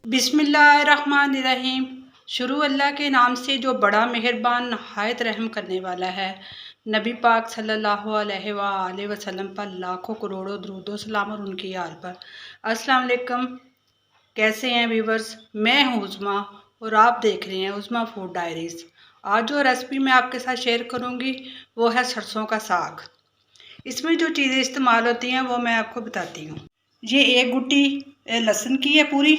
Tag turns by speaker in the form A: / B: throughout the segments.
A: बिस्मिल्लाहिर्रहमानिर्रहीम। शुरू अल्लाह के नाम से जो बड़ा मेहरबान नहायत रहम करने वाला है। नबी पाक सल्लल्लाहु अलैहि वसल्लम पर लाखों करोड़ों दरूद सलाम और उनकी याद पर। अस्सलाम वालेकुम, कैसे हैं व्यूवर्स? मैं हूँ उज़मा और आप देख रहे हैं उज़मा फूड डायरीज़। आज जो रेसिपी मैं आपके साथ शेयर करूँगी वो है सरसों का साग। इसमें जो चीज़ें इस्तेमाल होती हैं वो मैं आपको बताती हूँ। ये एक गुट्टी लहसुन की है पूरी,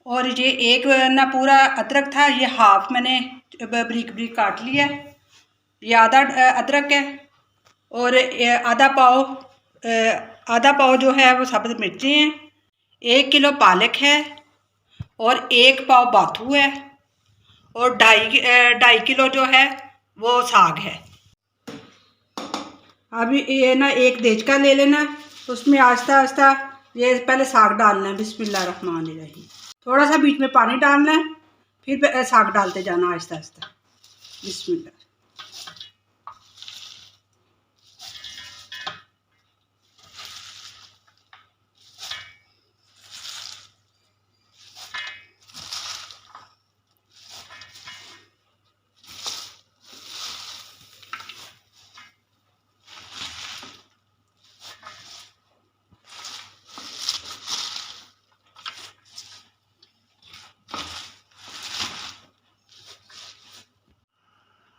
A: और ये एक ना पूरा अदरक था, ये हाफ मैंने बारीक बारीक काट लिया है। ये आधा अदरक है, और आधा पाव जो है वो साबुत मिर्ची हैं। 1 किलो पालक है, और 1 पाव बाथू है, और 2.5 किलो जो है वो साग है। अभी ये ना एक देचका ले लेना, उसमें आस्ता आस्ता ये पहले साग डालना है। बिस्मिल्लाहिर्रहमानिर्रहीम। थोड़ा सा बीच में पानी डालना है, फिर साग डालते जाना आहिस्ता आहिस्ता। बिस्मिल्लाह।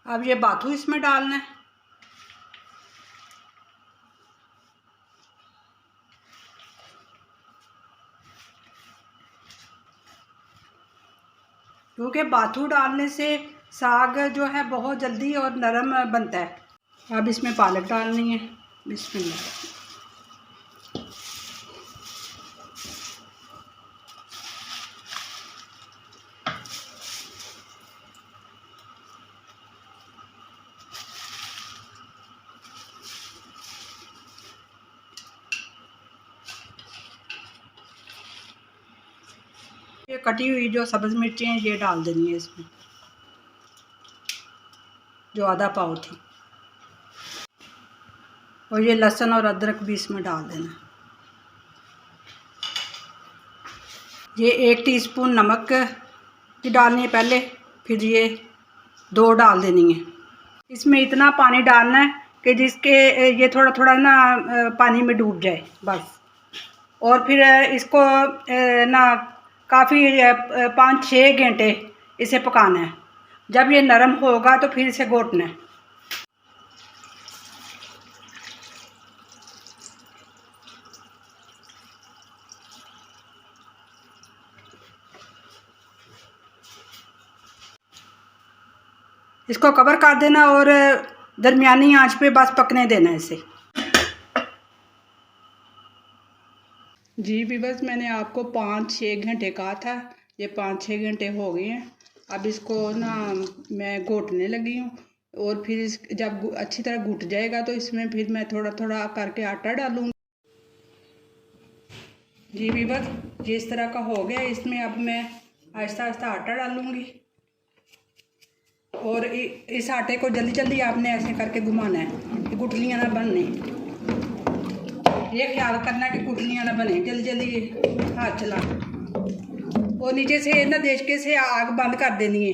A: अब ये बाथू इसमें डालना है। क्योंकि बाथू डालने से साग जो है बहुत जल्दी और नरम बनता है। अब इसमें पालक डालनी है। बिस्मिल्लाह। ये कटी हुई जो सब्ज़ मिर्ची हैं ये डाल देनी है इसमें, जो आधा पाव थी। और ये लहसुन और अदरक भी इसमें डाल देना। ये 1 टीस्पून नमक की डालनी है पहले, फिर ये 2 डाल देनी है। इसमें इतना पानी डालना है कि जिसके ये थोड़ा थोड़ा ना पानी में डूब जाए बस। और फिर इसको ना काफ़ी 5-6 घंटे इसे पकाना है। जब ये नरम होगा तो फिर इसे घोटना है। इसको कवर कर देना और दरमियानी आंच पे बस पकने देना है इसे। जी व्यूअर्स, मैंने आपको 5-6 घंटे कहा था, ये 5-6 घंटे हो गए हैं। अब इसको ना मैं घोटने लगी हूँ, और फिर जब अच्छी तरह घुट जाएगा तो इसमें फिर मैं थोड़ा थोड़ा करके आटा डालूँगी। जी व्यूअर्स, ये इस तरह का हो गया। इसमें अब मैं आहिस्ता आहिस्ता आटा डालूँगी, और इस आटे को जल्दी जल्दी आपने ऐसे करके घुमाना है कि गुठलियाँ ना बनने। ये ख्याल करना कि गुठलियाँ ना बने, जल्दी जल्दी हाथ चला। और नीचे से ना देचके से आग बंद कर देनी है।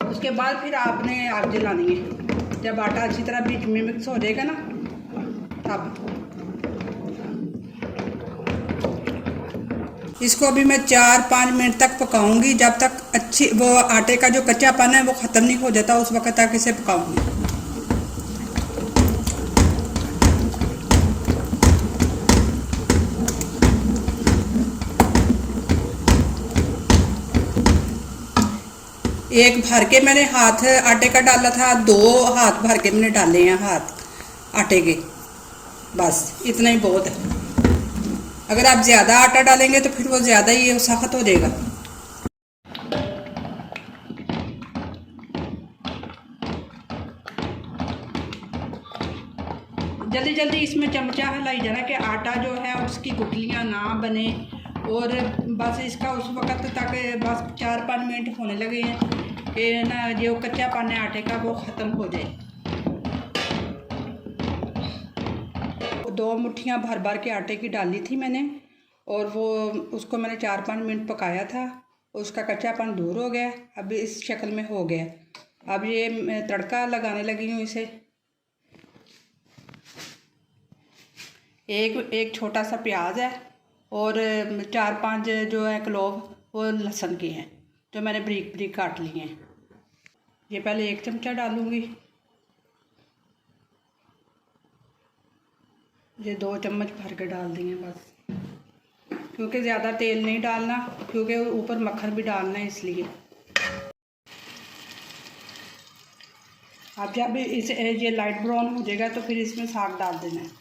A: उसके बाद फिर आपने आग जलानी है। जब आटा अच्छी तरह बीच में मिक्स हो जाएगा ना, तब इसको अभी मैं 4-5 मिनट तक पकाऊंगी, जब तक अच्छी वो आटे का जो कच्चापन है वो ख़त्म नहीं हो जाता, उस वक्त तक इसे पकाऊंगी। एक भर के मैंने हाथ आटे का डाला था, 2 हाथ भर के मैंने डाले हैं हाथ आटे के। बस इतना ही बहुत है। अगर आप ज़्यादा आटा डालेंगे तो फिर वो ज़्यादा ही सख्त हो जाएगा। जल्दी जल्दी इसमें चमचा हिलाई जाना कि आटा जो है उसकी गुठलियाँ ना बने। और बस इसका उस वक्त तक बस 4-5 मिनट होने लगे हैं कि ना जो कच्चापन है आटे का वो ख़त्म हो जाए। 2 मुट्ठियाँ भर भर के आटे की डाली थी मैंने, और वो उसको मैंने 4-5 मिनट पकाया था, उसका कच्चापन दूर हो गया। अब इस शक्ल में हो गया। अब ये मैं तड़का लगाने लगी हूँ इसे। एक छोटा सा प्याज है और 4-5 जो है क्लोव वो लहसुन के हैं, जो मैंने बारीक बारीक काट लिए हैं। ये पहले 1 चमचा डालूँगी, ये 2 चम्मच भर के डाल दिए बस, क्योंकि ज़्यादा तेल नहीं डालना, क्योंकि ऊपर मक्खन भी डालना है इसलिए। अब जब ये लाइट ब्राउन हो जाएगा तो फिर इसमें साग डाल देना है।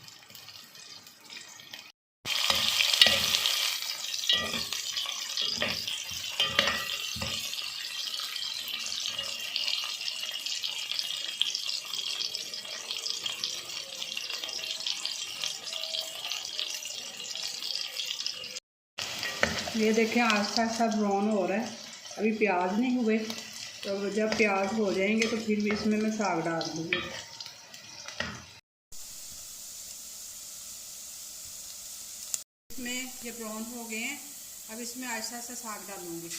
A: ये देखें आस्ता आस्ता ब्राउन हो रहा है, अभी प्याज नहीं हुए, तो जब प्याज हो जाएंगे तो फिर भी इसमें मैं साग डाल दूँगी। इसमें ये ब्राउन हो गए हैं, अब इसमें आहिस्ता आहिस्ता साग डालूँगी।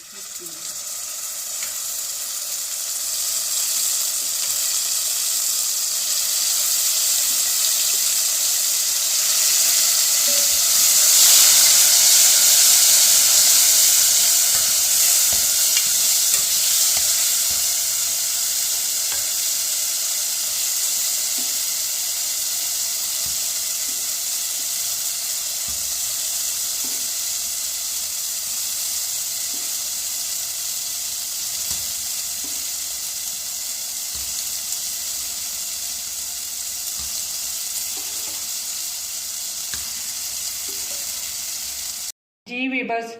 A: जी वीवर्स,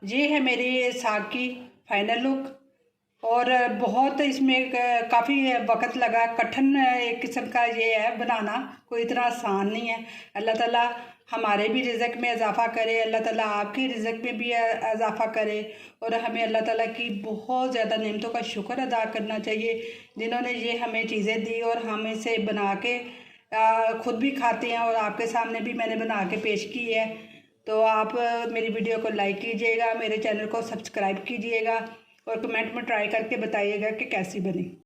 A: ये है मेरी साग की फाइनल लुक। और बहुत इसमें काफ़ी वक्त लगा, कठिन एक किस्म का ये है बनाना, कोई इतना आसान नहीं है। अल्लाह ताला हमारे भी रिज़्क़ में इजाफ़ा करे, अल्लाह ताला आपके रिज़्क़ में भी इजाफ़ा करे। और हमें अल्लाह ताला की बहुत ज़्यादा नेमतों का शुक्र अदा करना चाहिए, जिन्होंने ये हमें चीज़ें दी और हम इसे बना के ख़ुद भी खाते हैं और आपके सामने भी मैंने बना के पेश की है। तो आप मेरी वीडियो को लाइक कीजिएगा, मेरे चैनल को सब्सक्राइब कीजिएगा और कमेंट में ट्राई करके बताइएगा कि कैसी बनी।